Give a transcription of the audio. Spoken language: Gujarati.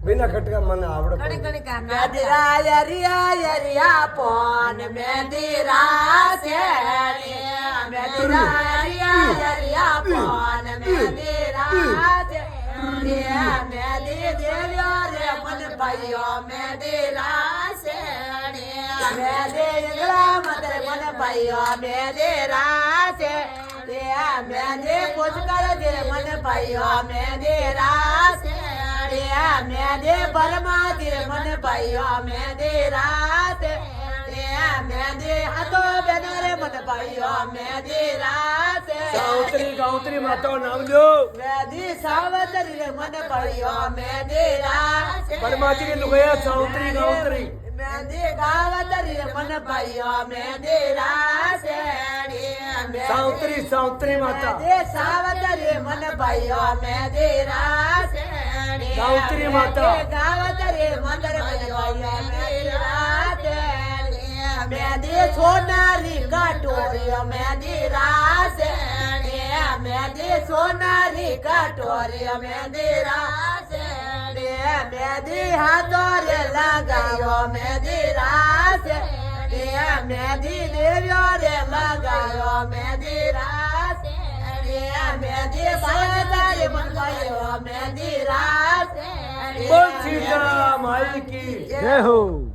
बिना खटका मन आवड़े ઘણી ઘણી કામ ના મેદરા યરિયા પોન મેદરા સેણી મેદરા યરિયા પોન મેદરા મેદી દેવ્યો રે મન ભાઈઓ મેદરા સેણી મેદી ઇંગલા મતર મન ભાઈઓ મેદરા છે મેદી પુષ્કર દે મન ભાઈઓ મેદરા છે મેદે પરમાતી મન ભાઈઓ મેદરા છે મેદે હતો બેનો રે મન ભાઈઓ મેદરા છે सावत्री गावत्री माता नाम लो મેદી સાવતરી રે મન ભાઈઓ મેદરા છે परमाती के लुगाया सावत्री गावत्री મેદી ગાવતરી રે મન ભાઈઓ મેદરા છે सावत्री सावत्री माता મેદે સાવતરી મન ભાઈઓ મેદરા છે गावत्री माता ગાવતરી મંદર ભાઈઓ મેદરા છે મેદી સોનારી કટોરીઓ મેદરા છે મેદી સોનારી કટોરીઓ મેદરા છે મેદી હાથો રે લગાયો મેદરા છે મેદી દેવ્યો રે લગાયો મેદરા છે મેદી સાવતારી મંગાયો મેદરા છે बोल सीता माई की जय हो।